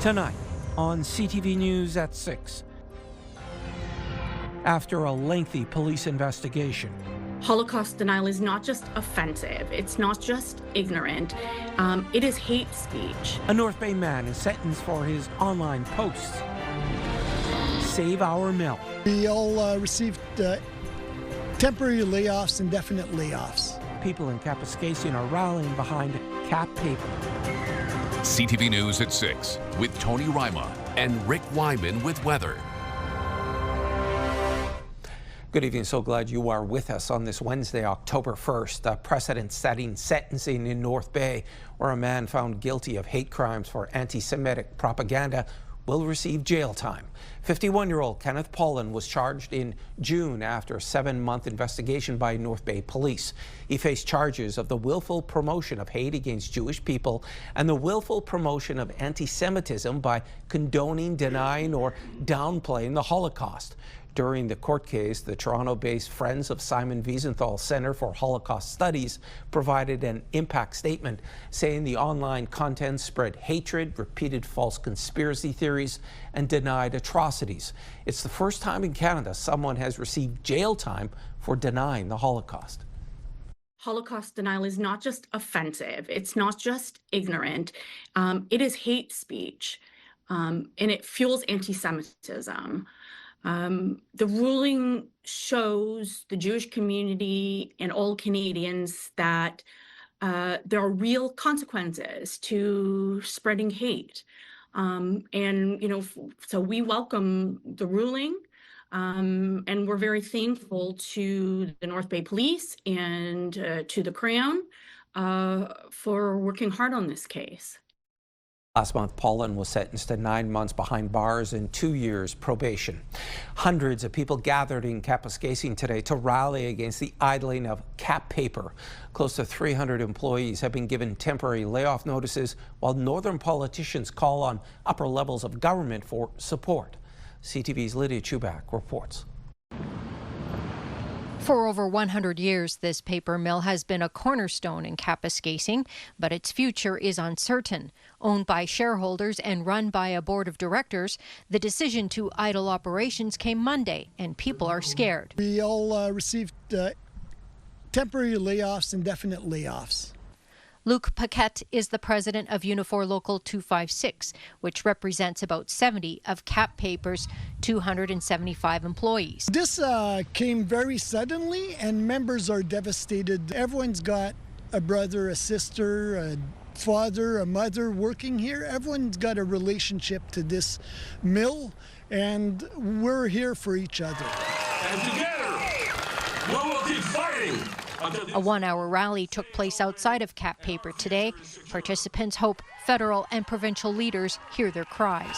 Tonight on CTV News at 6. After a lengthy police investigation, Holocaust denial is not just offensive, it's not just ignorant, it is hate speech. A North Bay man is sentenced for his online posts. Save our mill. We all received temporary layoffs, indefinite layoffs. People in Kapuskasing are rallying behind cap paper. CTV News at 6 with Tony Ryma and Rick Wyman with weather. Good evening. So glad you are with us on this Wednesday, October 1st. A precedent-setting sentencing in North Bay, where a man found guilty of hate crimes for anti-Semitic propaganda will receive jail time. 51-year-old Kenneth Paulin was charged in June after a 7-month investigation by North Bay police. He faced charges of the willful promotion of hate against Jewish people and the willful promotion of anti-Semitism by condoning, denying, or downplaying the Holocaust. During the court case, the Toronto-based Friends of Simon Wiesenthal Centre for Holocaust Studies provided an impact statement saying the online content spread hatred, repeated false conspiracy theories, and denied atrocities. It's the first time in Canada someone has received jail time for denying the Holocaust. Holocaust denial is not just offensive, it's not just ignorant, it is hate speech, and it fuels anti-Semitism. The ruling shows the Jewish community and all Canadians that there are real consequences to spreading hate. So we welcome the ruling, and we're very thankful to the North Bay Police and to the Crown for working hard on this case. Last month, Paulin was sentenced to 9 months behind bars and 2 years probation. Hundreds of people gathered in Kapuskasing today to rally against the idling of cap paper. Close to 300 employees have been given temporary layoff notices, while northern politicians call on upper levels of government for support. CTV's Lydia Chubak reports. For over 100 years, this paper mill has been a cornerstone in Kapuskasing, but its future is uncertain. Owned by shareholders and run by a board of directors, the decision to idle operations came Monday, and people are scared. We all received temporary layoffs, indefinite layoffs. Luc Paquette is the president of Unifor Local 256, which represents about 70 of Cap Paper's 275 employees. This came very suddenly, and members are devastated. Everyone's got a brother, a sister, a father, a mother working here. Everyone's got a relationship to this mill, and we're here for each other. And together, we will keep fighting. A one-hour rally took place outside of Cap Paper today. Participants hope federal and provincial leaders hear their cries.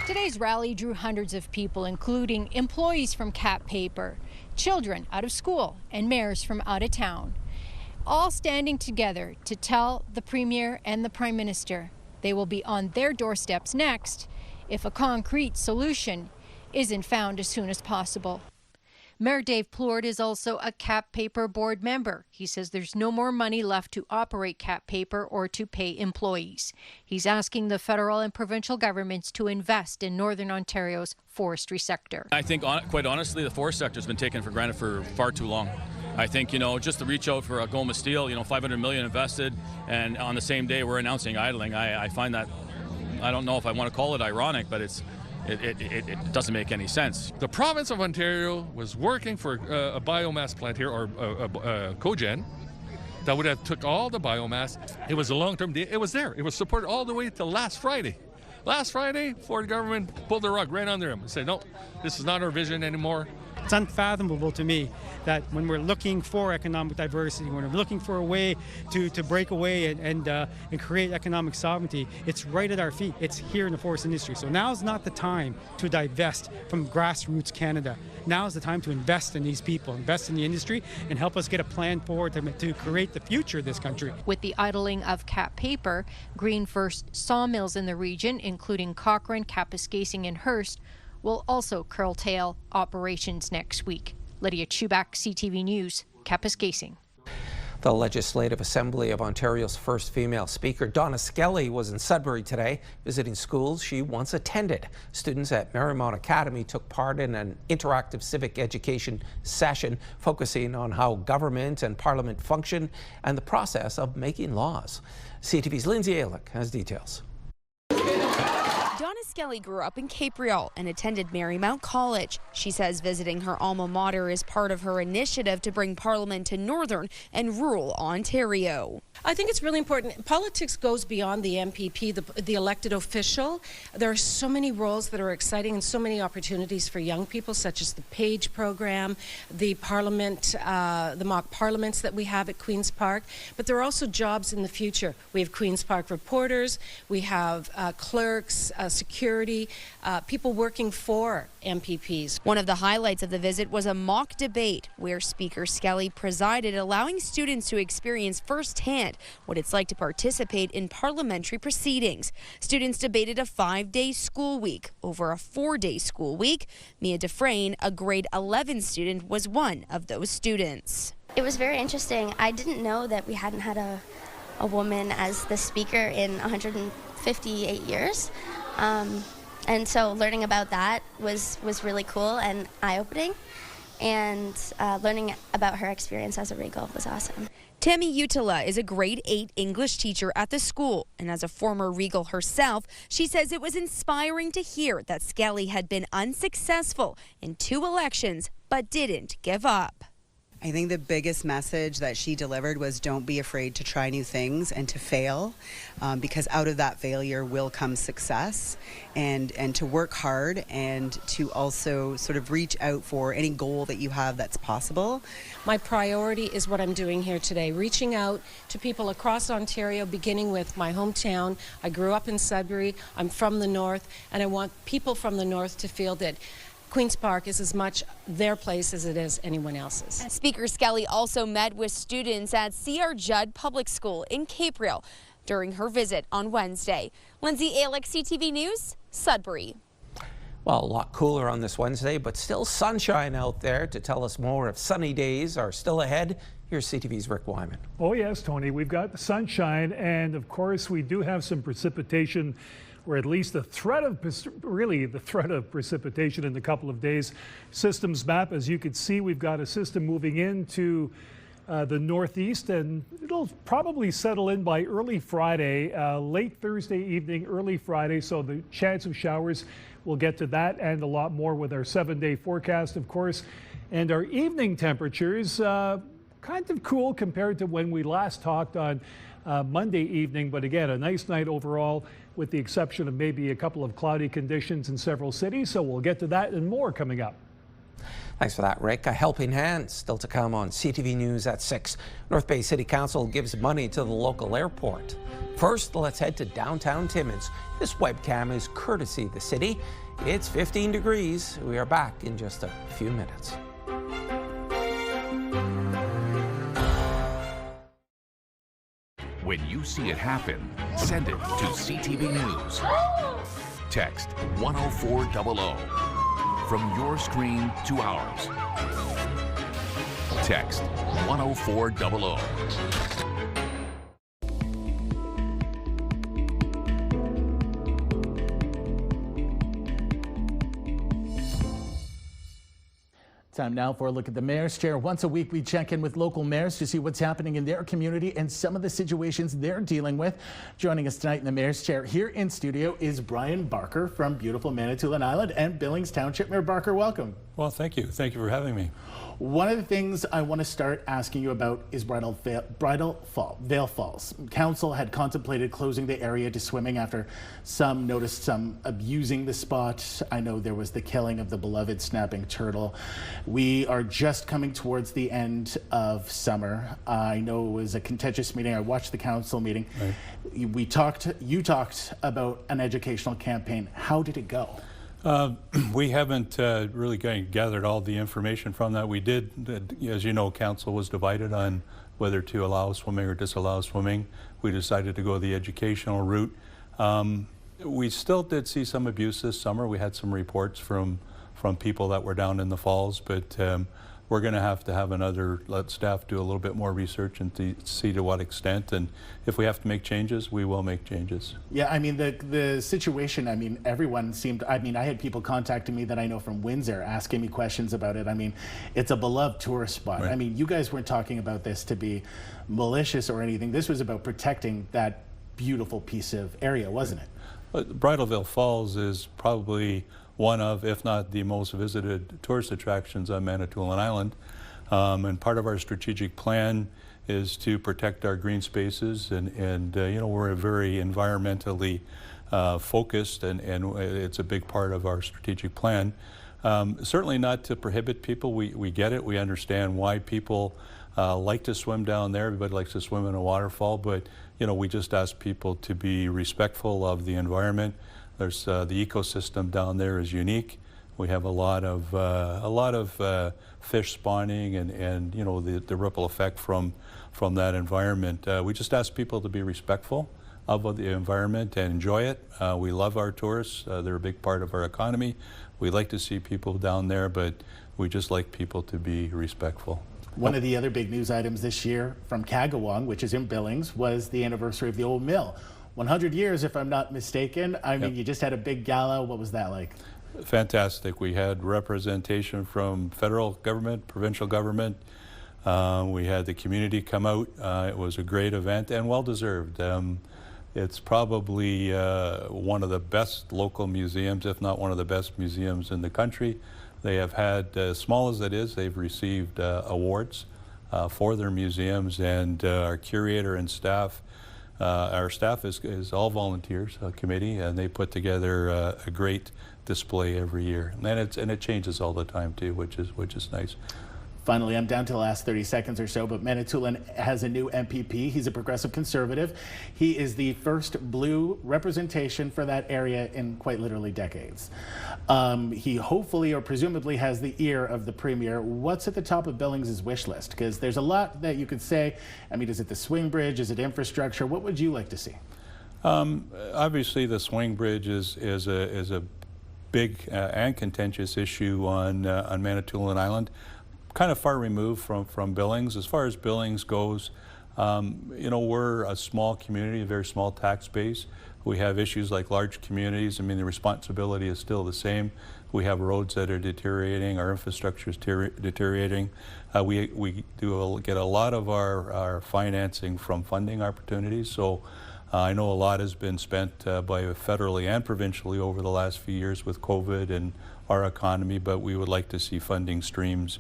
Today's rally drew hundreds of people, including employees from Cap Paper, children out of school, and mayors from out of town, all standing together to tell the Premier and the Prime Minister they will be on their doorsteps next if a concrete solution isn't found as soon as possible. Mayor Dave Plourde is also a Cap Paper board member. He says there's no more money left to operate Cap Paper or to pay employees. He's asking the federal and provincial governments to invest in Northern Ontario's forestry sector. I think, quite honestly, the forest sector has been taken for granted for far too long. I think, just to reach out for a Goma Steel, $500 million invested, and on the same day we're announcing idling. I find that, I don't know if I want to call it ironic, but it doesn't make any sense. The province of Ontario was working for a biomass plant here, or a cogen, that would have took all the biomass. It was a long-term deal. It was there. It was supported all the way to last Friday. Last Friday, Ford government pulled the rug right under them and said, no, this is not our vision anymore. It's unfathomable to me that when we're looking for economic diversity, when we're looking for a way to break away and create economic sovereignty, it's right at our feet. It's here in the forest industry. So now's not the time to divest from grassroots Canada. Now's the time to invest in these people, invest in the industry, and help us get a plan forward to create the future of this country. With the idling of Cap Paper, Green First sawmills in the region, including Cochrane, Kapuskasing, and Hearst, will also curtail operations next week. Lydia Chubak, CTV News, Kapuskasing. The Legislative Assembly of Ontario's first female speaker, Donna Skelly, was in Sudbury today visiting schools she once attended. Students at Marymount Academy took part in an interactive civic education session focusing on how government and parliament function and the process of making laws. CTV's Lindsay Alick has details. Donna Skelly grew up in Capriol and attended Marymount College. She says visiting her alma mater is part of her initiative to bring Parliament to Northern and rural Ontario. I think it's really important. Politics goes beyond the MPP, the elected official. There are so many roles that are exciting and so many opportunities for young people, such as the PAGE program, the Parliament, the mock parliaments that we have at Queen's Park. But there are also jobs in the future. We have Queen's Park reporters, we have clerks, security, people working for MPPs. One of the highlights of the visit was a mock debate where Speaker Skelly presided, allowing students to experience firsthand what it's like to participate in parliamentary proceedings. Students debated a 5-day school week over a 4-day school week. Mia Dufresne, a grade 11 student, was one of those students. It was very interesting. I didn't know that we hadn't had a woman as the speaker in 158 years. And so learning about that was really cool and eye-opening, and learning about her experience as a Regal was awesome. Tammy Utila is a grade 8 English teacher at the school, and as a former Regal herself, she says it was inspiring to hear that Skelly had been unsuccessful in 2 elections but didn't give up. I think the biggest message that she delivered was don't be afraid to try new things and to fail, because out of that failure will come success, and to work hard and to also sort of reach out for any goal that you have that's possible. My priority is what I'm doing here today, reaching out to people across Ontario, beginning with my hometown. I grew up in Sudbury, I'm from the north, and I want people from the north to feel that Queen's Park is as much their place as it is anyone else's. Speaker Skelly also met with students at C.R. Judd Public School in Capriol during her visit on Wednesday. Lindsay Alick, CTV News, Sudbury. Well, a lot cooler on this Wednesday, but still sunshine out there. To tell us more if sunny days are still ahead, here's CTV's Rick Wyman. Oh yes, Tony, we've got the sunshine, and of course we do have some precipitation, or at least the threat of precipitation in a couple of days. Systems map, as you can see, we've got a system moving into the northeast, and it'll probably settle in by early Friday, late Thursday evening, early Friday. So the chance of showers, we'll get to that and a lot more with our 7-day forecast, of course. And our evening temperatures, kind of cool compared to when we last talked on Monday evening, but again, a nice night overall, with the exception of maybe a couple of cloudy conditions in several cities. So we'll get to that and more coming up. Thanks for that, Rick. A helping hand still to come on CTV News at 6. North Bay City Council gives money to the local airport. First, let's head to downtown Timmins. This webcam is courtesy of the city. It's 15 degrees. We are back in just a few minutes. When you see it happen, send it to CTV News. Text 10400. From your screen to ours. Text 10400. Time now for a look at the Mayor's Chair. Once a week, we check in with local mayors to see what's happening in their community and some of the situations they're dealing with. Joining us tonight in the Mayor's Chair here in studio is Brian Barker from beautiful Manitoulin Island and Billings Township. Mayor Barker, welcome. Well, thank you. Thank you for having me. One of the things I want to start asking you about is Vail Falls. Council had contemplated closing the area to swimming after some noticed some abusing the spot. I know there was the killing of the beloved snapping turtle. We are just coming towards the end of summer. I know it was a contentious meeting. I watched the council meeting. Right. You talked about an educational campaign. How did it go? We haven't really gathered all the information from that. We did, as you know, council was divided on whether to allow swimming or disallow swimming. We decided to go the educational route. We still did see some abuse this summer. We had some reports from people that were down in the falls, but we're we're going to have another, let staff do a little bit more research and to see to what extent, and if we have to make changes, we will make changes. Yeah, I mean, the situation, I mean, everyone seemed, I mean, I had people contacting me that I know from Windsor asking me questions about it. I mean, it's a beloved tourist spot. Right. I mean, you guys weren't talking about this to be malicious or anything. This was about protecting that beautiful piece of area, wasn't it? Bridalveil Falls is probably one of, if not the most visited tourist attractions on Manitoulin Island. And part of our strategic plan is to protect our green spaces, and you know, we're very environmentally focused, and it's a big part of our strategic plan. Certainly not to prohibit people. We get it. We understand why people like to swim down there. Everybody likes to swim in a waterfall, but you know, we just ask people to be respectful of the environment. There's the ecosystem down there is unique. We have a lot of fish spawning, and you know, the ripple effect from that environment. We just ask people to be respectful of the environment and enjoy it. We love our tourists. They're a big part of our economy. We like to see people down there, but we just like people to be respectful. One of the other big news items this year from Kagawong, which is in Billings, was the anniversary of the old mill. 100 years, if I'm not mistaken. I mean, you just had a big gala. What was that like? Fantastic. We had representation from federal government, provincial government. We had the community come out. It was a great event and well-deserved. It's probably one of the best local museums, if not one of the best museums in the country. They have had, as small as it is, they've received awards for their museums, and our curator and staff, our staff is all volunteers, a committee, and they put together a great display every year. And it changes all the time too, which is nice. Finally, I'm down to the last 30 seconds or so, but Manitoulin has a new MPP. He's a progressive conservative. He is the first blue representation for that area in quite literally decades. He hopefully or presumably has the ear of the Premier. What's at the top of Billings' wish list? Because there's a lot that you could say. I mean, is it the swing bridge? Is it infrastructure? What would you like to see? Obviously, the swing bridge is a big and contentious issue on Manitoulin Island. Kind of far removed from Billings. As far as Billings goes, you know, we're a small community, a very small tax base. We have issues like large communities. I mean, the responsibility is still the same. We have roads that are deteriorating, our infrastructure is deteriorating. We do get a lot of our financing from funding opportunities. So I know a lot has been spent by federally and provincially over the last few years with COVID and our economy, but we would like to see funding streams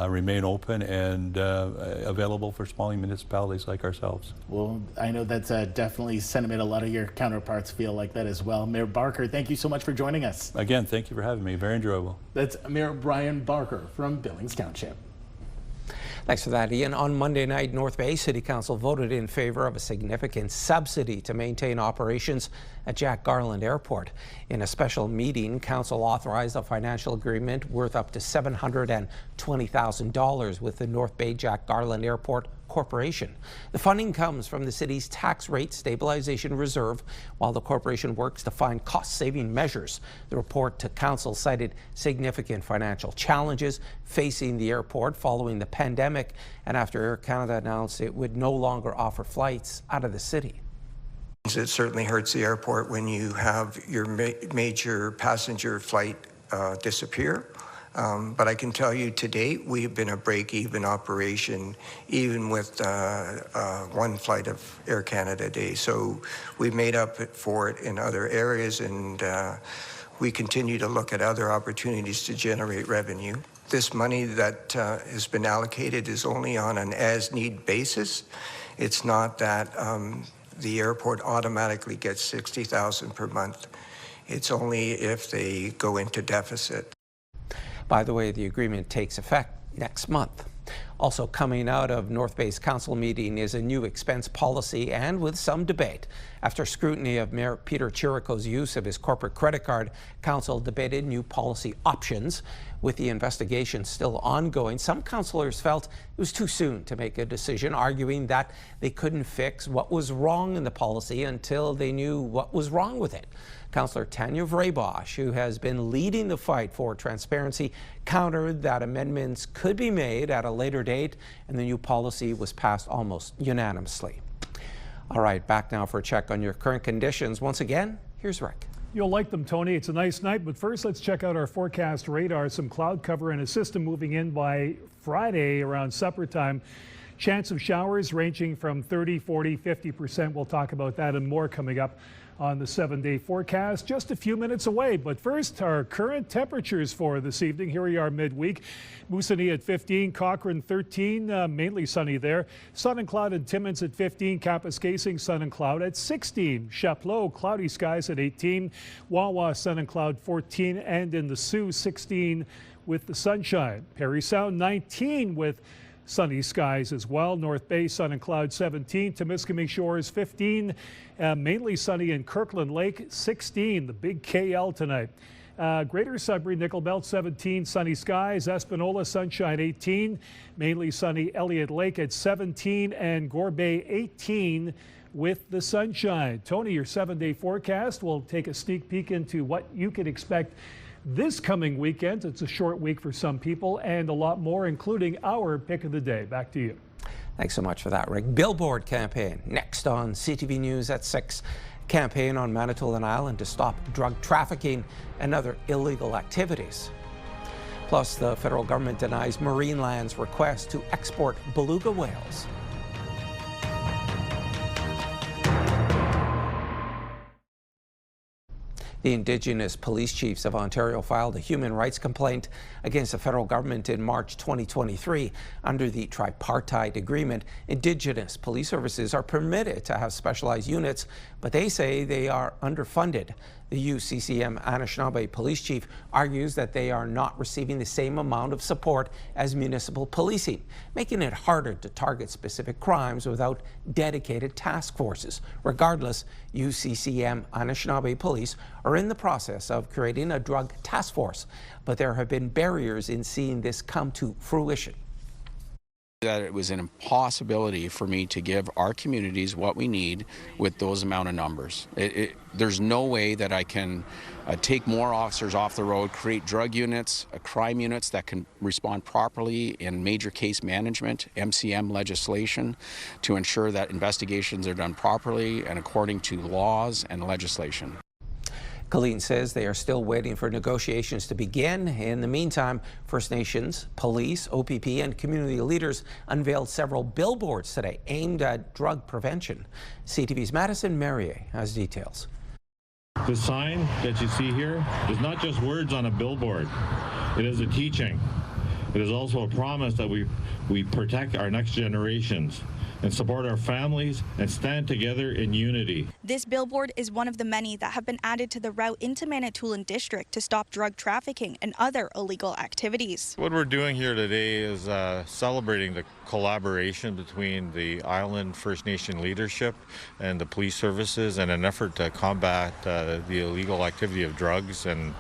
remain open and available for small municipalities like ourselves. Well, I know that's definitely sentiment. A lot of your counterparts feel like that as well. Mayor Barker, thank you so much for joining us. Again, thank you for having me. Very enjoyable. That's Mayor Brian Barker from Billings Township. Thanks for that, Ian. On Monday night, North Bay City Council voted in favor of a significant subsidy to maintain operations at Jack Garland Airport. In a special meeting, Council authorized a financial agreement worth up to $720,000 with the North Bay Jack Garland Airport Corporation. The funding comes from the city's tax rate stabilization reserve while the corporation works to find cost-saving measures. The report to council cited significant financial challenges facing the airport following the pandemic and after Air Canada announced it would no longer offer flights out of the city. It certainly hurts the airport when you have your major passenger flight disappear. But I can tell you to date, we have been a break-even operation, even with one flight of Air Canada a day. So we've made up for it in other areas, and we continue to look at other opportunities to generate revenue. This money that has been allocated is only on an as-need basis. It's not that the airport automatically gets $60,000 per month. It's only if they go into deficit. By the way, the agreement takes effect next month. Also coming out of North Bay's council meeting is a new expense policy, and with some debate. After scrutiny of Mayor Peter Chirico's use of his corporate credit card, council debated new policy options. With the investigation still ongoing, some councillors felt it was too soon to make a decision, arguing that they couldn't fix what was wrong in the policy until they knew what was wrong with it. Councillor Tanya Vraybosch, who has been leading the fight for transparency, countered that amendments could be made at a later date, and the new policy was passed almost unanimously. All right, back now for a check on your current conditions. Once again, here's Rick. You'll like them, Tony. It's a nice night, but first let's check out our forecast radar. Some cloud cover and a system moving in by Friday around supper time. Chance of showers ranging from 30, 40, 50%. We'll talk about that and more coming up on the 7-day forecast just a few minutes away. But first, our current temperatures for this evening. Here we are midweek. Moosonee at 15, Cochrane 13, mainly sunny there. Sun and cloud in Timmins at 15, Kapuskasing sun and cloud at 16. Chapleau, cloudy skies at 18. Wawa, sun and cloud 14, and in the Sioux 16 with the sunshine. Parry Sound 19 with sunny skies as well. North Bay, sun and cloud 17. Temiskaming Shores 15. Mainly sunny in Kirkland Lake 16. The big KL tonight. Greater Sudbury, Nickel Belt 17. Sunny skies. Espanola sunshine 18. Mainly sunny Elliott Lake at 17. And Gore Bay 18 with the sunshine. Tony, your 7-day forecast. We'll take a sneak peek into what you can expect this coming weekend. It's a short week for some people, and a lot more, including our pick of the day. Back to you. Thanks so much for that, Rick. Billboard campaign next on CTV News at 6. Campaign on Manitoulin Island to stop drug trafficking and other illegal activities. Plus, the federal government denies Marineland's request to export beluga whales. The Indigenous police chiefs of Ontario filed a human rights complaint against the federal government in March 2023. Under the tripartite agreement, Indigenous police services are permitted to have specialized units, but they say they are underfunded. The UCCM Anishinaabe police chief argues that they are not receiving the same amount of support as municipal policing, making it harder to target specific crimes without dedicated task forces. Regardless, UCCM Anishinaabe police are in the process of creating a drug task force, but there have been barriers in seeing this come to fruition. That it was an impossibility for me to give our communities what we need with those amount of numbers. There's no way that I can take more officers off the road, create drug units, crime units that can respond properly in major case management, MCM legislation, to ensure that investigations are done properly and according to laws and legislation. Colleen says they are still waiting for negotiations to begin. In the meantime, First Nations, police, OPP, and community leaders unveiled several billboards today aimed at drug prevention. CTV's Madison Merrier has details. The sign that you see here is not just words on a billboard. It is a teaching. It is also a promise that we protect our next generations and support our families and stand together in unity. This billboard is one of the many that have been added to the route into Manitoulin District to stop drug trafficking and other illegal activities. What we're doing here today is celebrating the collaboration between the Island First Nation leadership and the police services in an effort to combat the illegal activity of drugs and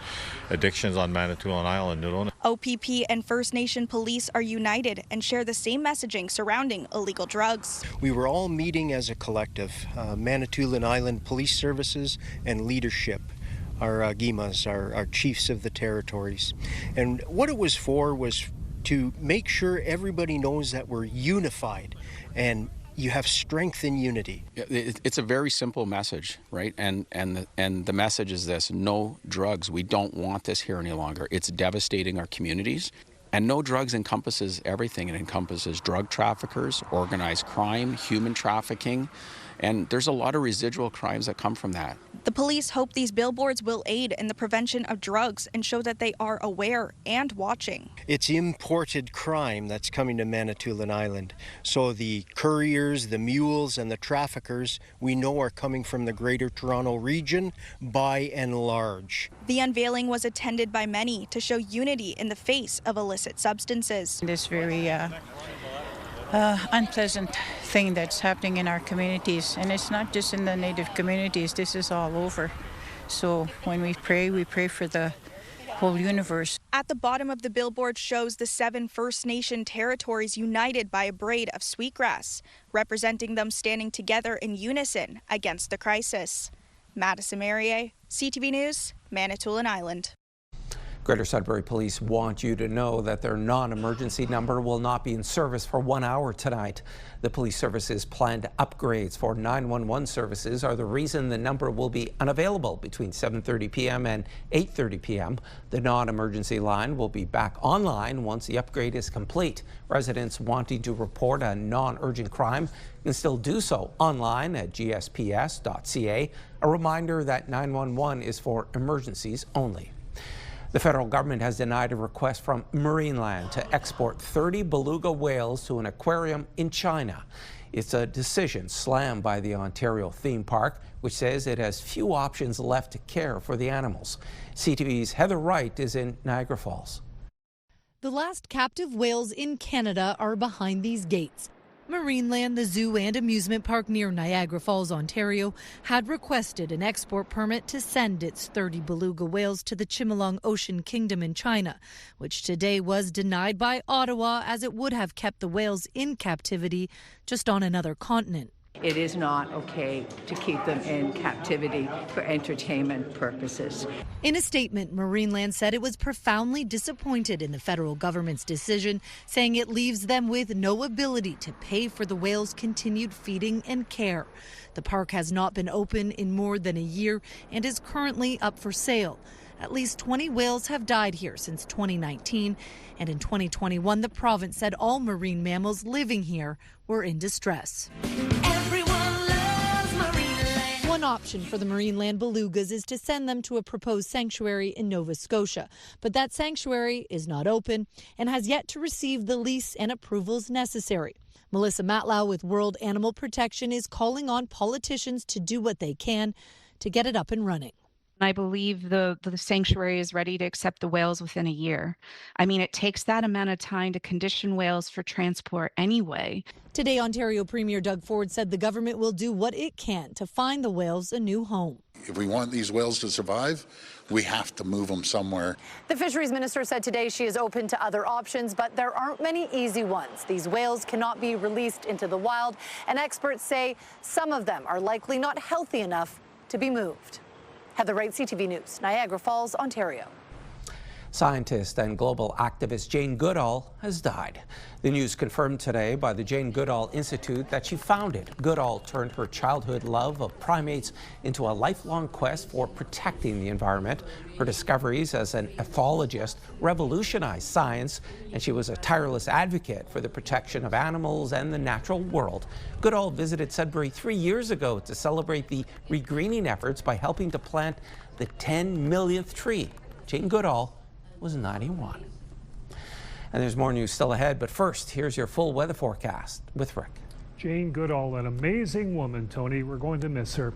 addictions on Manitoulin Island. OPP and First Nation police are united and share the same messaging surrounding illegal drugs. We were all meeting as a collective, Manitoulin Island Police Services and leadership, our GIMAs, our chiefs of the territories. And what it was for was to make sure everybody knows that we're unified and you have strength in unity. It's a very simple message, right? And the message is this: no drugs. We don't want this here any longer. It's devastating our communities. And no drugs encompasses everything. It encompasses drug traffickers, organized crime, human trafficking, and there's a lot of residual crimes that come from that. The police hope these billboards will aid in the prevention of drugs and show that they are aware and watching. It's imported crime that's coming to Manitoulin Island. So the couriers, the mules, and the traffickers we know are coming from the Greater Toronto Region by and large. The unveiling was attended by many to show unity in the face of illicit substances. It's very unpleasant thing that's happening in our communities. And it's not just in the Native communities, this is all over. So when we pray for the whole universe. At the bottom of the billboard shows the 7 First Nation territories united by a braid of sweetgrass, representing them standing together in unison against the crisis. Madison Merrier, CTV News, Manitoulin Island. Greater Sudbury Police want you to know that their non-emergency number will not be in service for 1 hour tonight. The police service's planned upgrades for 911 services are the reason the number will be unavailable between 7:30 p.m. and 8:30 p.m. The non-emergency line will be back online once the upgrade is complete. Residents wanting to report a non-urgent crime can still do so online at gsps.ca. A reminder that 911 is for emergencies only. The federal government has denied a request from Marineland to export 30 beluga whales to an aquarium in China. It's a decision slammed by the Ontario theme park, which says it has few options left to care for the animals. CTV's Heather Wright is in Niagara Falls. The last captive whales in Canada are behind these gates. Marineland, the zoo and amusement park near Niagara Falls, Ontario, had requested an export permit to send its 30 beluga whales to the Chimelong Ocean Kingdom in China, which today was denied by Ottawa as it would have kept the whales in captivity just on another continent. It is not okay to keep them in captivity for entertainment purposes. In a statement, Marineland said it was profoundly disappointed in the federal government's decision, saying it leaves them with no ability to pay for the whales' continued feeding and care. The park has not been open in more than a year and is currently up for sale. At least 20 whales have died here since 2019, and in 2021, the province said all marine mammals living here were in distress. One option for the Marineland belugas is to send them to a proposed sanctuary in Nova Scotia, but that sanctuary is not open and has yet to receive the lease and approvals necessary. Melissa Matlow with World Animal Protection is calling on politicians to do what they can to get it up and running. I believe the sanctuary is ready to accept the whales within a year. I mean, it takes that amount of time to condition whales for transport anyway. Today, Ontario Premier Doug Ford said the government will do what it can to find the whales a new home. If we want these whales to survive, we have to move them somewhere. The fisheries minister said today she is open to other options, but there aren't many easy ones. These whales cannot be released into the wild, and experts say some of them are likely not healthy enough to be moved. Heather Wright, CTV News, Niagara Falls, Ontario. Scientist and global activist Jane Goodall has died. The news confirmed today by the Jane Goodall Institute that she founded. Goodall turned her childhood love of primates into a lifelong quest for protecting the environment. Her discoveries as an ethologist revolutionized science, and she was a tireless advocate for the protection of animals and the natural world. Goodall visited Sudbury 3 years ago to celebrate the regreening efforts by helping to plant the 10 millionth tree. Jane Goodall was 91. And there's more news still ahead, but first, here's your full weather forecast with Rick. Jane Goodall, an amazing woman, Tony. We're going to miss her.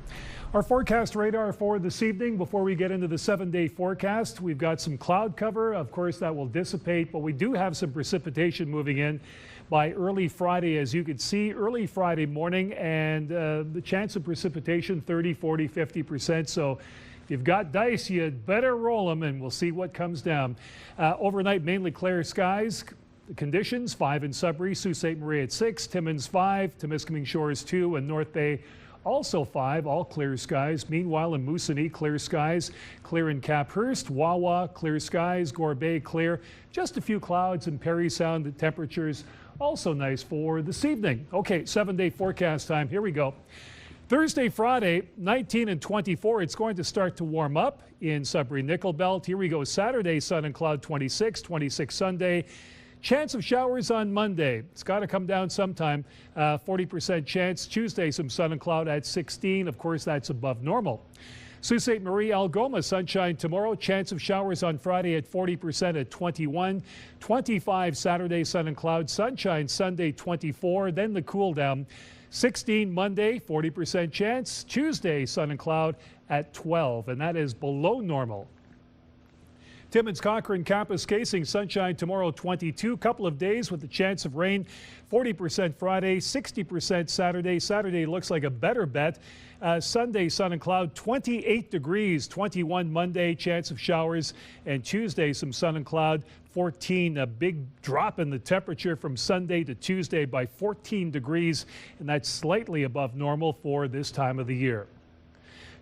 Our forecast radar for this evening, before we get into the 7-day forecast, we've got some cloud cover. Of course, that will dissipate, but we do have some precipitation moving in by early Friday, as you can see, early Friday morning, and the chance of precipitation 30, 40, 50%. So if you've got dice, you'd better roll them, and we'll see what comes down. Overnight, mainly clear skies. The conditions, 5 in Sudbury, Sault Ste. Marie at 6, Timmins 5, Temiskaming Shores 2, and North Bay also 5, all clear skies. Meanwhile, in Moosonee, clear skies. Clear in Caphurst, Wawa, clear skies. Gore Bay, clear. Just a few clouds in Parry Sound. The temperatures also nice for this evening. Okay, 7-day forecast time. Here we go. Thursday, Friday, 19 and 24. It's going to start to warm up in Sudbury Nickel Belt. Here we go. Saturday, sun and cloud 26, 26 Sunday. Chance of showers on Monday. It's got to come down sometime. 40% chance. Tuesday, some sun and cloud at 16. Of course, that's above normal. Sault Ste. Marie, Algoma, sunshine tomorrow. Chance of showers on Friday at 40% at 21. 25 Saturday, sun and cloud. Sunshine Sunday, 24. Then the cool down. 16 Monday, 40% chance. Tuesday, sun and cloud at 12, and that is below normal. Timmins, Cochrane, Kapuskasing, sunshine tomorrow 22. Couple of days with the chance of rain. 40% Friday, 60% Saturday. Saturday looks like a better bet. Sunday, sun and cloud, 28 degrees. 21 Monday, chance of showers. And Tuesday, some sun and cloud. 14, a big drop in the temperature from Sunday to Tuesday by 14 degrees. And that's slightly above normal for this time of the year.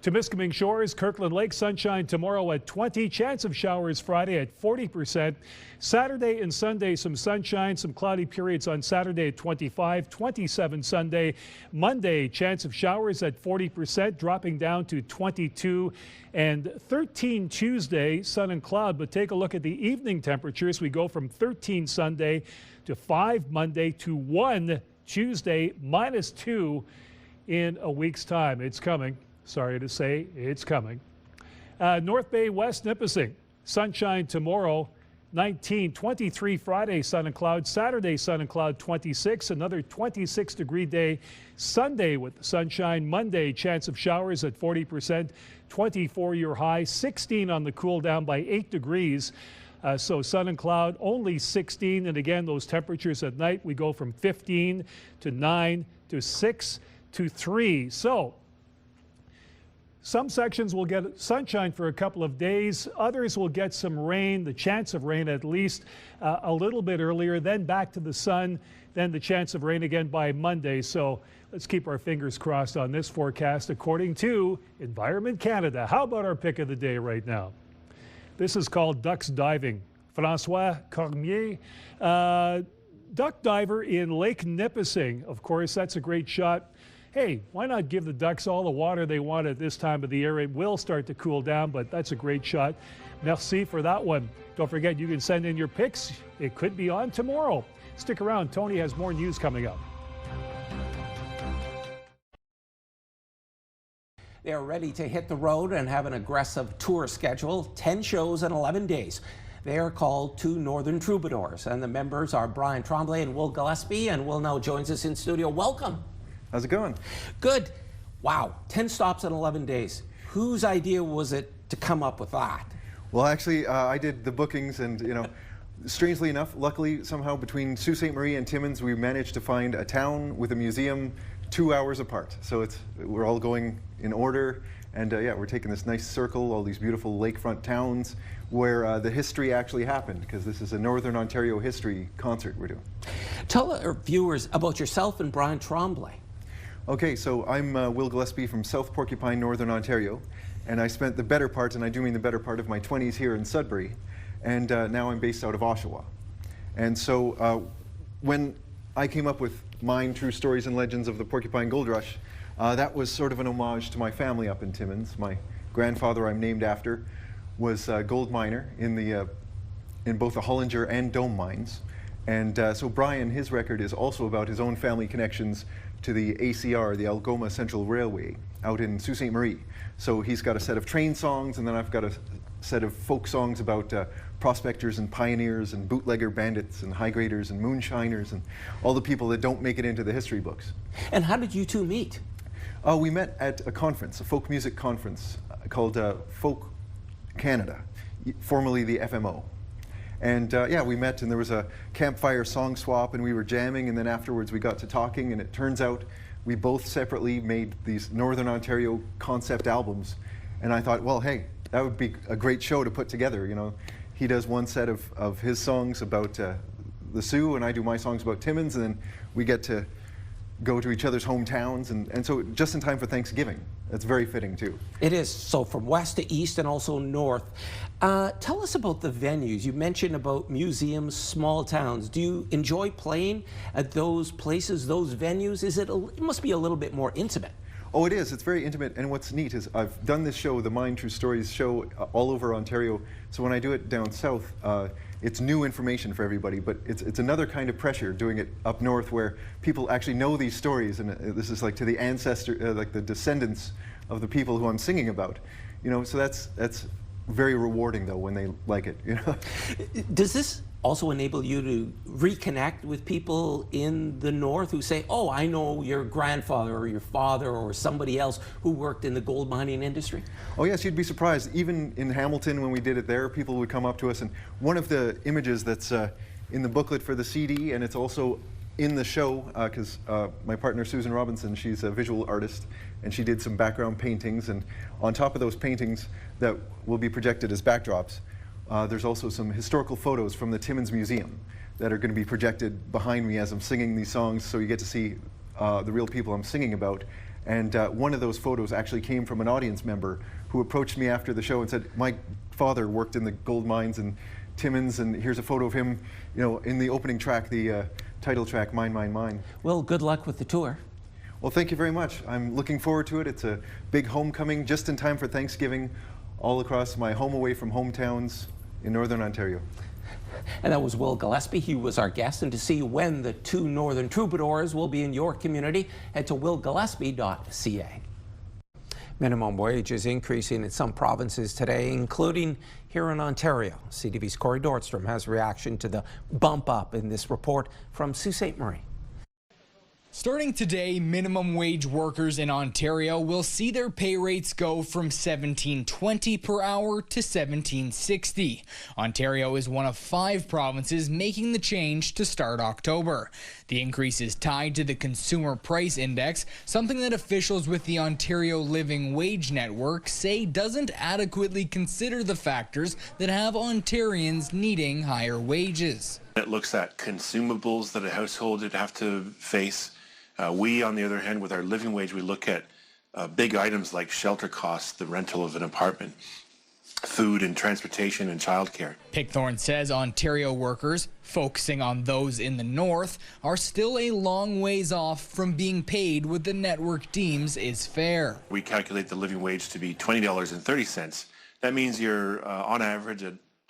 Temiskaming Shores, Kirkland Lake, sunshine tomorrow at 20. Chance of showers Friday at 40%. Saturday and Sunday, some sunshine, some cloudy periods on Saturday at 25, 27 Sunday. Monday, chance of showers at 40%, dropping down to 22. And 13 Tuesday, sun and cloud. But take a look at the evening temperatures. We go from 13 Sunday to 5 Monday to 1 Tuesday, -2 in a week's time. It's coming. Sorry to say, it's coming. North Bay, West Nipissing, sunshine tomorrow, 19, 23 Friday, sun and cloud. Saturday, sun and cloud, 26, another 26-degree day. Sunday with the sunshine. Monday, chance of showers at 40%, 24 your high, 16 on the cool down by 8 degrees. So sun and cloud, only 16. And again, those temperatures at night, we go from 15 to 9 to 6 to 3. So some sections will get sunshine for a couple of days. Others will get some rain, the chance of rain at least a little bit earlier, then back to the sun, then the chance of rain again by Monday. So let's keep our fingers crossed on this forecast according to Environment Canada. How about our pick of the day right now? This is called ducks diving. François Cormier, duck diver in Lake Nipissing. Of course, that's a great shot. Hey, why not give the ducks all the water they want at this time of the year? It will start to cool down, but that's a great shot. Merci for that one. Don't forget, you can send in your picks. It could be on tomorrow. Stick around. Tony has more news coming up. They are ready to hit the road and have an aggressive tour schedule, 10 shows in 11 days. They are called Two Northern Troubadours, and the members are Brian Tremblay and Will Gillespie, and Will now joins us in studio. Welcome. How's it going? Good. Wow, 10 stops in 11 days. Whose idea was it to come up with that? Well, actually, I did the bookings, and strangely enough, luckily, somehow between Sault Ste. Marie and Timmins, we managed to find a town with a museum 2 hours apart. So we're all going in order, and yeah, we're taking this nice circle, all these beautiful lakefront towns where the history actually happened, because this is a Northern Ontario history concert we're doing. Tell our viewers about yourself and Brian Tremblay. Okay, so I'm Will Gillespie from South Porcupine, Northern Ontario, and I spent the better part, and I do mean the better part of my 20s here in Sudbury, and now I'm based out of Oshawa. And so when I came up with mine, True Stories and Legends of the Porcupine Gold Rush, that was sort of an homage to my family up in Timmins. My grandfather, I'm named after, was a gold miner in both the Hollinger and Dome mines. And so Brian, his record is also about his own family connections to the ACR, the Algoma Central Railway, out in Sault Ste. Marie. So he's got a set of train songs, and then I've got a set of folk songs about prospectors and pioneers and bootlegger bandits and high graders and moonshiners and all the people that don't make it into the history books. And how did you two meet? We met at a conference, a folk music conference called Folk Canada, formerly the FMO. And yeah, we met, and there was a campfire song swap, and we were jamming, and then afterwards we got to talking, and it turns out we both separately made these Northern Ontario concept albums. And I thought, well, hey, that would be a great show to put together. He does one set of his songs about the Sioux, and I do my songs about Timmins, and then we get to go to each other's hometowns, and so just in time for Thanksgiving. That's very fitting too. It is. So from west to east and also north. Tell us about the venues. You mentioned about museums, small towns. Do you enjoy playing at those places, those venues? It must be a little bit more intimate. Oh, it is. It's very intimate, and what's neat is I've done this show, the Mine True Stories show, all over Ontario. So when I do it down south, it's new information for everybody, but it's another kind of pressure doing it up north where people actually know these stories, and this is like to the ancestor, like the descendants of the people who I'm singing about. So that's very rewarding though when they like it. Does this also enable you to reconnect with people in the north who say, oh, I know your grandfather or your father or somebody else who worked in the gold mining industry? Oh yes, you'd be surprised. Even in Hamilton, when we did it there, people would come up to us, and one of the images that's in the booklet for the CD, and it's also in the show, because my partner Susan Robinson, she's a visual artist, and she did some background paintings, and on top of those paintings that will be projected as backdrops, there's also some historical photos from the Timmins Museum that are going to be projected behind me as I'm singing these songs, so you get to see the real people I'm singing about. And one of those photos actually came from an audience member who approached me after the show and said, my father worked in the gold mines in Timmins, and here's a photo of him, you know, in the opening track, the title track, Mine, Mine, Mine. Well, good luck with the tour. Well, thank you very much. I'm looking forward to it. It's a big homecoming just in time for Thanksgiving all across my home away from hometowns in Northern Ontario. And that was Will Gillespie. He was our guest. And to see when the 2 Northern Troubadours will be in your community, head to willgillespie.ca. Minimum wage is increasing in some provinces today, including here in Ontario. CTV's Corey Nordstrom has reaction to the bump up in this report from Sault Ste. Marie. Starting today, minimum wage workers in Ontario will see their pay rates go from $17.20 per hour to $17.60. Ontario is one of 5 provinces making the change to start October. The increase is tied to the Consumer Price Index, something that officials with the Ontario Living Wage Network say doesn't adequately consider the factors that have Ontarians needing higher wages. It looks at consumables that a household would have to face. We, on the other hand, with our living wage, we look at big items like shelter costs, the rental of an apartment, food and transportation and childcare. Pickthorn says Ontario workers, focusing on those in the north, are still a long ways off from being paid what the network deems is fair. We calculate the living wage to be $20.30. That means you're on average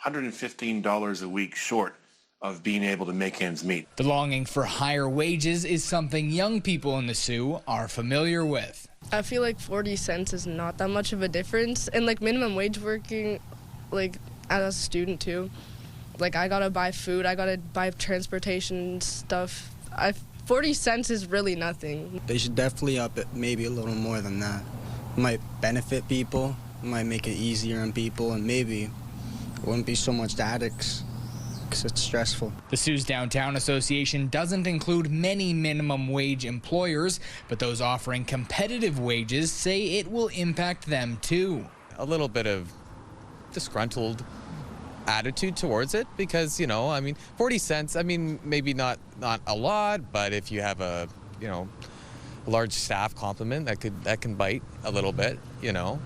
$115 a week short of being able to make ends meet. The longing for higher wages is something young people in the Soo are familiar with. I feel like 40 cents is not that much of a difference, and like minimum wage working, like as a student too, like I gotta buy food, I gotta buy transportation stuff. 40 cents is really nothing. They should definitely up it, maybe a little more than that. It might benefit people, it might make it easier on people, and maybe it wouldn't be so much addicts. It's stressful. The Sault's Downtown Association doesn't include many minimum wage employers, but those offering competitive wages say it will impact them too. A little bit of disgruntled attitude towards it because, you know, I mean, 40 cents, I mean, maybe not a lot, but if you have a, you know, large staff complement that can bite a little bit, you know.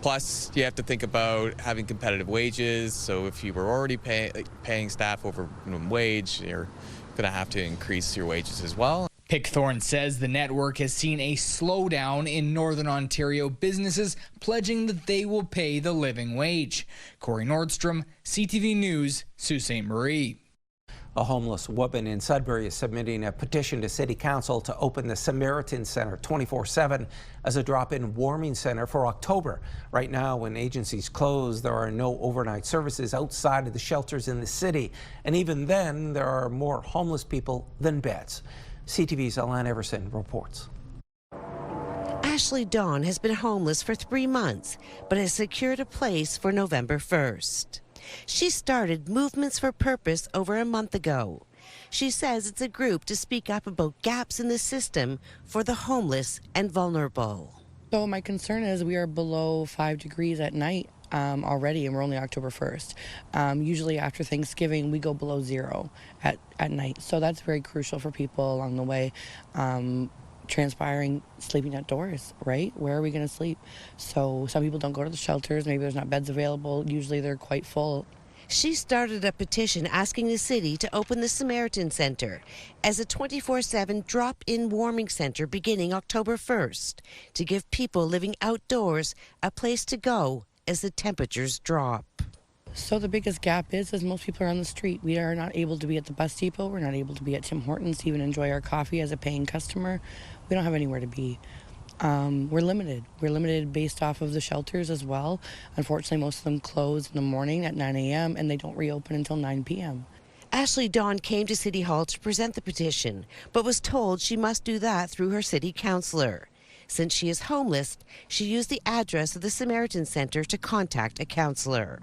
Plus you have to think about having competitive wages, so if you were already paying staff over minimum wage, you're going to have to increase your wages as well. Pickthorn says the network has seen a slowdown in Northern Ontario businesses pledging that they will pay the living wage. Corey Nordstrom, CTV News, Sault Ste. Marie. A homeless woman in Sudbury is submitting a petition to City Council to open the Samaritan Centre 24/7 as a drop-in warming centre for October. Right now, when agencies close, there are no overnight services outside of the shelters in the city. And even then, there are more homeless people than beds. CTV's Alan Everson reports. Ashley Dawn has been homeless for 3 months, but has secured a place for November 1st. She started Movements for Purpose over a month ago. She says it's a group to speak up about gaps in the system for the homeless and vulnerable. So my concern is we are below 5 degrees at night already, and we're only October 1st. Usually after Thanksgiving, we go below 0 at night. So that's very crucial for people along the way. Transpiring, sleeping outdoors, right? Where are we going to sleep? So some people don't go to the shelters. Maybe there's not beds available. Usually they're quite full. She started a petition asking the city to open the Samaritan Centre as a 24/7 drop-in warming centre beginning October 1st to give people living outdoors a place to go as the temperatures drop. So the biggest gap is most people are on the street. We are not able to be at the bus depot. We're not able to be at Tim Hortons to even enjoy our coffee as a paying customer. We don't have anywhere to be. We're limited. We're limited based off of the shelters as well. Unfortunately, most of them close in the morning at 9 a.m. and they don't reopen until 9 p.m. Ashley Dawn came to City Hall to present the petition, but was told she must do that through her city councillor. Since she is homeless, she used the address of the Samaritan Centre to contact a councillor.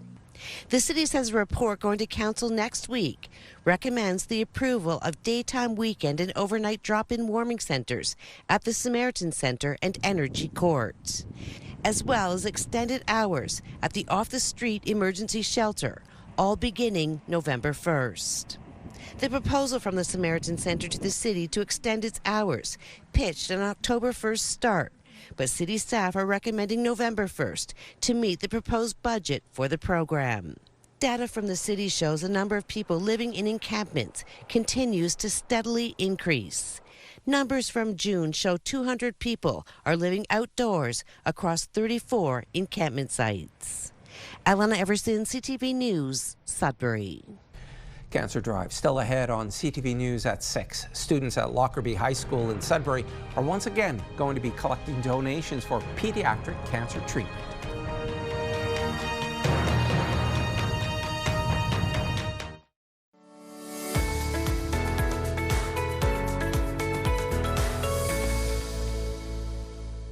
The city says a report going to council next week recommends the approval of daytime, weekend, and overnight drop-in warming centres at the Samaritan Centre and Energy Court, as well as extended hours at the off-the-street emergency shelter, all beginning November 1st. The proposal from the Samaritan Centre to the city to extend its hours pitched an October 1st start, but city staff are recommending November 1st to meet the proposed budget for the program. Data from the city shows the number of people living in encampments continues to steadily increase. Numbers from June show 200 people are living outdoors across 34 encampment sites. Alana Everson, CTV News, Sudbury. Cancer Drive still ahead on CTV News at 6. Students at Lockerbie High School in Sudbury are once again going to be collecting donations for pediatric cancer treatment.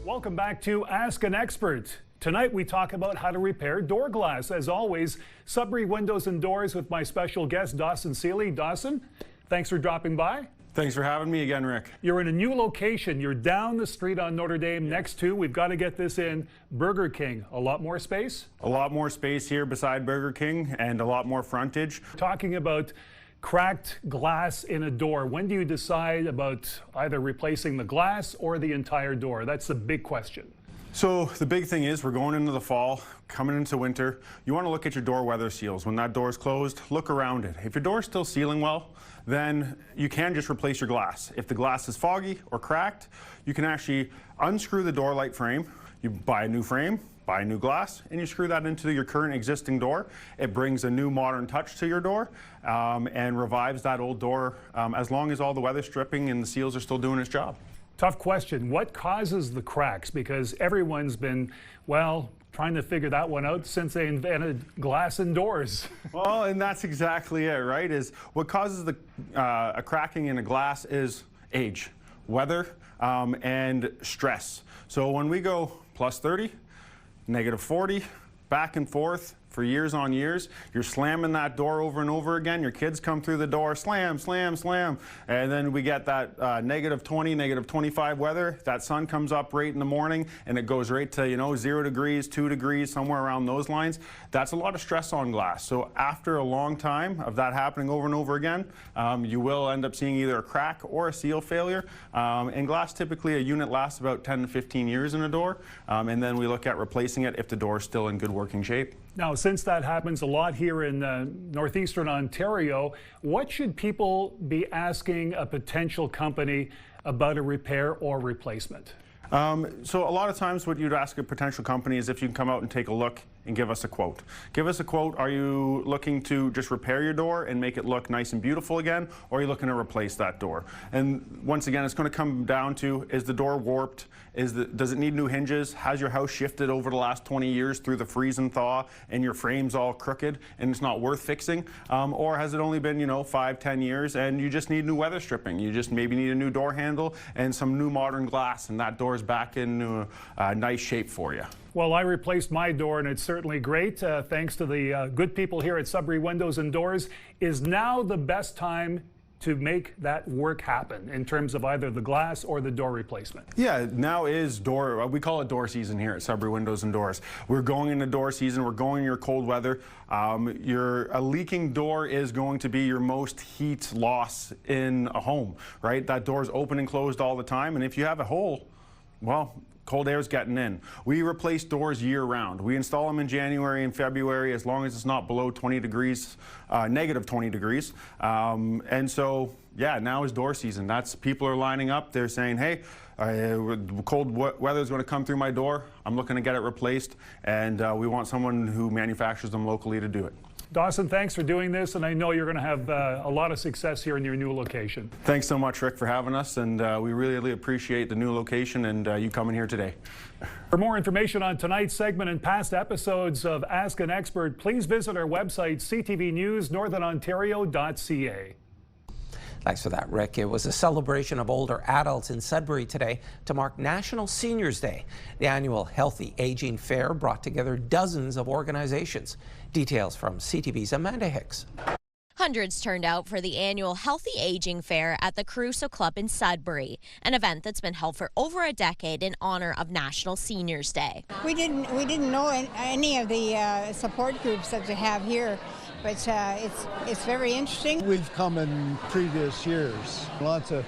Welcome back to Ask an Expert. Tonight we talk about how to repair door glass. As always, Sudbury Windows and Doors with my special guest, Dawson Seeley. Dawson, thanks for dropping by. Thanks for having me again, Rick. You're in a new location. You're down the street on Notre Dame next to, we've got to get this in, Burger King. A lot more space? A lot more space here beside Burger King and a lot more frontage. Talking about cracked glass in a door. When do you decide about either replacing the glass or the entire door? That's the big question. So the big thing is we're going into the fall, coming into winter. You want to look at your door weather seals. When that door is closed, look around it. If your door is still sealing well, then you can just replace your glass. If the glass is foggy or cracked, you can actually unscrew the door light frame. You buy a new frame, buy a new glass, and you screw that into your current existing door. It brings a new modern touch to your door and revives that old door as long as all the weather stripping and the seals are still doing its job. Tough question. What causes the cracks? Because everyone's been, well, trying to figure that one out since they invented glass in doors. Well, and that's exactly it, right? Is what causes a cracking in a glass is age, weather, and stress. So when we go plus 30, negative 40, back and forth for years on years, you're slamming that door over and over again. Your kids come through the door, slam, slam, slam. And then we get that negative 20, negative 25 weather. That sun comes up right in the morning and it goes right to, 0 degrees, 2 degrees, somewhere around those lines. That's a lot of stress on glass. So after a long time of that happening over and over again, you will end up seeing either a crack or a seal failure. In glass, typically a unit lasts about 10 to 15 years in a door. And then we look at replacing it if the door is still in good working shape. Now, since that happens a lot here in northeastern Ontario, what should people be asking a potential company about a repair or replacement? So a lot of times what you'd ask a potential company is if you can come out and take a look and give us a quote. Give us a quote. Are you looking to just repair your door and make it look nice and beautiful again, or are you looking to replace that door? And once again, it's going to come down to, is the door warped? Does it need new hinges? Has your house shifted over the last 20 years through the freeze and thaw and your frame's all crooked and it's not worth fixing? Or has it only been, 5, 10 years and you just need new weather stripping? You just maybe need a new door handle and some new modern glass, and that door's back in nice shape for you. Well, I replaced my door, and it's certainly great. Thanks to the good people here at Sudbury Windows and Doors. Is now the best time to make that work happen in terms of either the glass or the door replacement? Yeah, now is we call it door season here at Sudbury Windows and Doors. We're going into door season. We're going in your cold weather. A leaking door is going to be your most heat loss in a home, right? That door's open and closed all the time, and if you have a hole, well, cold air's getting in. We replace doors year-round. We install them in January and February as long as it's not below 20 degrees, negative 20 degrees. And so, yeah, now is door season. People are lining up. They're saying, hey, cold weather is going to come through my door. I'm looking to get it replaced, and we want someone who manufactures them locally to do it. Dawson, thanks for doing this, and I know you're going to have a lot of success here in your new location. Thanks so much, Rick, for having us, and we really appreciate the new location and you coming here today. For more information on tonight's segment and past episodes of Ask an Expert, please visit our website, CTVNewsNorthernOntario.ca. Thanks for that, Rick. It was a celebration of older adults in Sudbury today to mark National Seniors Day. The annual Healthy Aging Fair brought together dozens of organizations. Details from CTV's Amanda Hicks. Hundreds turned out for the annual Healthy Aging Fair at the Caruso Club in Sudbury, an event that's been held for over a decade in honor of National Seniors Day. We didn't know any of the support groups that they have here, but it's very interesting. We've come in previous years. Lots of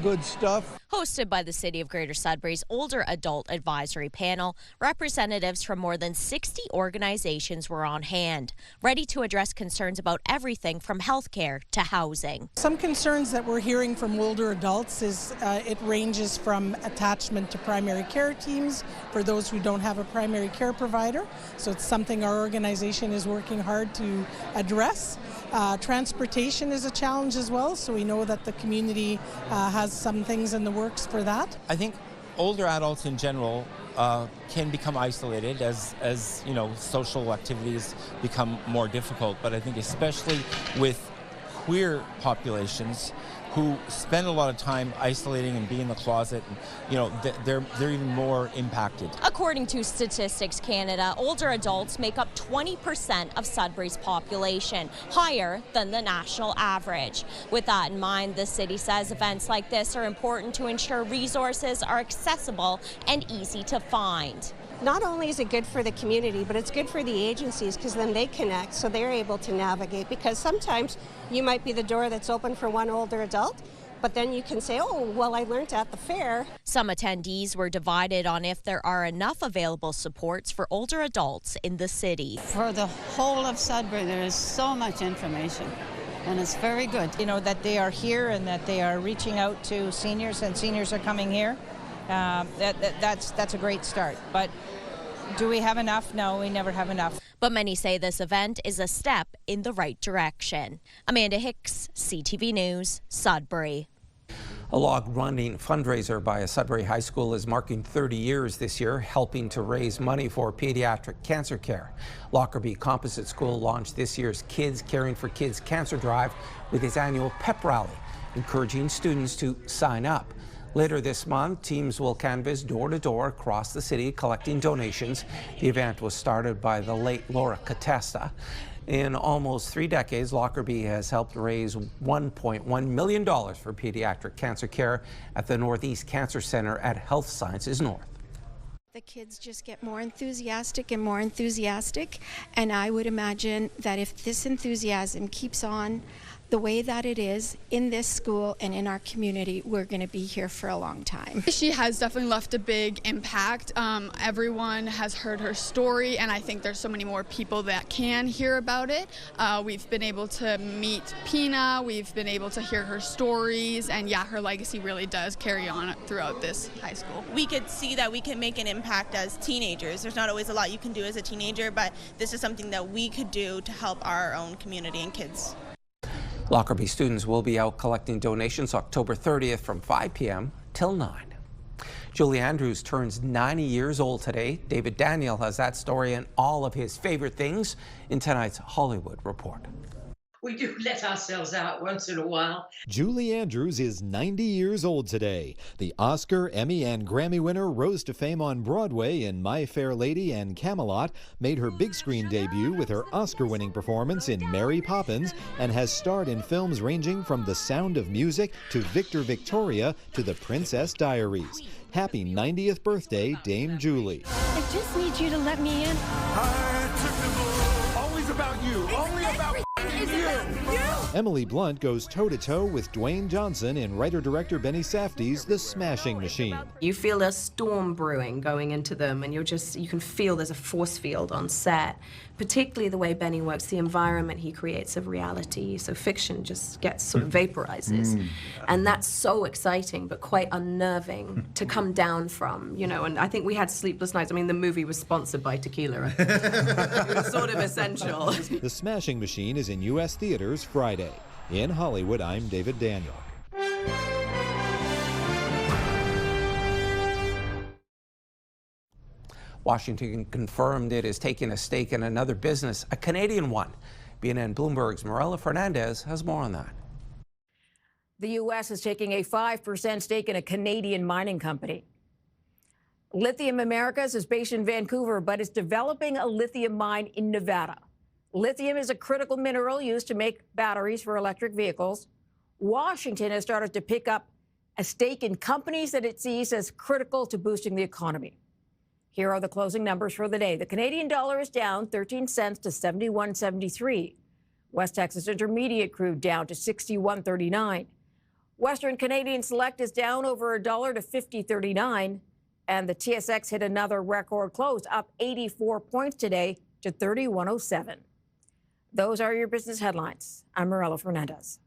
good stuff. Hosted by the City of Greater Sudbury's Older Adult Advisory Panel, representatives from more than 60 organizations were on hand, ready to address concerns about everything from healthcare to housing. Some concerns that we're hearing from older adults is it ranges from attachment to primary care teams for those who don't have a primary care provider. So it's something our organization is working hard to address. Transportation is a challenge as well, so we know that the community has some things in the works for that. I think older adults in general can become isolated as you know, social activities become more difficult, but I think especially with queer populations who spend a lot of time isolating and being in the closet, and, you know, they're even more impacted. According to Statistics Canada, older adults make up 20% of Sudbury's population, higher than the national average. With that in mind, the city says events like this are important to ensure resources are accessible and easy to find. Not only is it good for the community, but it's good for the agencies because then they connect, so they're able to navigate. Because sometimes you might be the door that's open for one older adult, but then you can say, oh, well, I learned at the fair. Some attendees were divided on if there are enough available supports for older adults in the city. For the whole of Sudbury, there is so much information. And it's very good. You know, that they are here and that they are reaching out to seniors and seniors are coming here. That's a great start. But do we have enough? No, we never have enough. But many say this event is a step in the right direction. Amanda Hicks, CTV News, Sudbury. A log-running fundraiser by a Sudbury high school is marking 30 years this year, helping to raise money for pediatric cancer care. Lockerbie Composite School launched this year's Kids Caring for Kids Cancer Drive with its annual pep rally, encouraging students to sign up. Later this month, teams will canvass door-to-door across the city collecting donations. The event was started by the late Laura Catesta. In almost 3 decades, Lockerbie has helped raise $1.1 million for pediatric cancer care at the Northeast Cancer Center at Health Sciences North. The kids just get more enthusiastic, and I would imagine that if this enthusiasm keeps on the way that it is in this school and in our community, we're going to be here for a long time. She has definitely left a big impact. Everyone has heard her story, and I think there's so many more people that can hear about it. We've been able to meet Pina, we've been able to hear her stories, and yeah, her legacy really does carry on throughout this high school. We could see that we can make an impact as teenagers. There's not always a lot you can do as a teenager, but this is something that we could do to help our own community and kids. Lockerbie students will be out collecting donations October 30th from 5 p.m. till 9. Julie Andrews turns 90 years old today. David Daniel has that story and all of his favorite things in tonight's Hollywood Report. We do let ourselves out once in a while. Julie Andrews is 90 years old today. The Oscar, Emmy, and Grammy winner rose to fame on Broadway in My Fair Lady and Camelot, made her big screen debut with her Oscar-winning performance in Mary Poppins, and has starred in films ranging from The Sound of Music to Victor Victoria to The Princess Diaries. Happy 90th birthday, Dame Julie. I just need you to let me in. Always about you. Only about you. Emily Blunt goes toe-to-toe with Dwayne Johnson in writer-director Benny Safdie's The Smashing Machine. You feel a storm brewing going into them, and you can feel there's a force field on set particularly the way Benny works, the environment he creates of reality. So fiction just gets sort of vaporizes. And that's so exciting, but quite unnerving to come down from, you know, and I think we had sleepless nights. I mean, the movie was sponsored by tequila. It was sort of essential. The Smashing Machine is in U.S. theaters Friday. In Hollywood, I'm David Daniel. Washington confirmed it is taking a stake in another business, a Canadian one. BNN Bloomberg's Marella Fernandez has more on that. The U.S. is taking a 5% stake in a Canadian mining company. Lithium Americas is based in Vancouver, but is developing a lithium mine in Nevada. Lithium is a critical mineral used to make batteries for electric vehicles. Washington has started to pick up a stake in companies that it sees as critical to boosting the economy. Here are the closing numbers for the day. The Canadian dollar is down 13 cents to 71.73. West Texas Intermediate crude down to 61.39. Western Canadian Select is down over $1 to 50.39. And the TSX hit another record close, up 84 points today to 31.07. Those are your business headlines. I'm Marella Fernandez.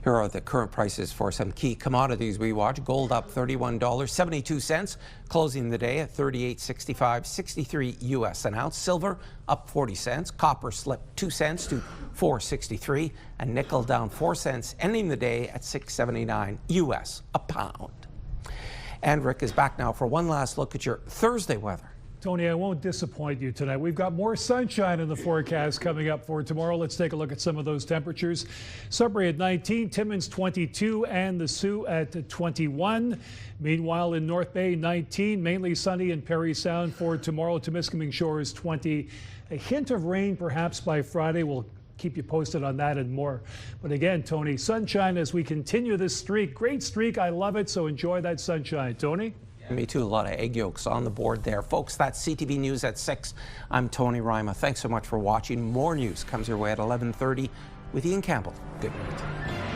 Here are the current prices for some key commodities we watch. Gold up $31.72, closing the day at $38.65, 63 U.S. an ounce. Silver up 40 cents. Copper slipped 2 cents to $4.63, and nickel down 4 cents, ending the day at $6.79 U.S. a pound. And Rick is back now for one last look at your Thursday weather. Tony, I won't disappoint you tonight. We've got more sunshine in the forecast coming up for tomorrow. Let's take a look at some of those temperatures. Sudbury at 19, Timmins 22, and the Sioux at 21. Meanwhile, in North Bay, 19, mainly sunny in Parry Sound for tomorrow. Temiskaming Shores 20. A hint of rain perhaps by Friday. We'll keep you posted on that and more. But again, Tony, sunshine as we continue this streak. Great streak. I love it. So enjoy that sunshine. Tony? Me too. A lot of egg yolks on the board there. Folks, that's CTV News at 6. I'm Tony Ryma. Thanks so much for watching. More news comes your way at 11:30 with Ian Campbell. Good night.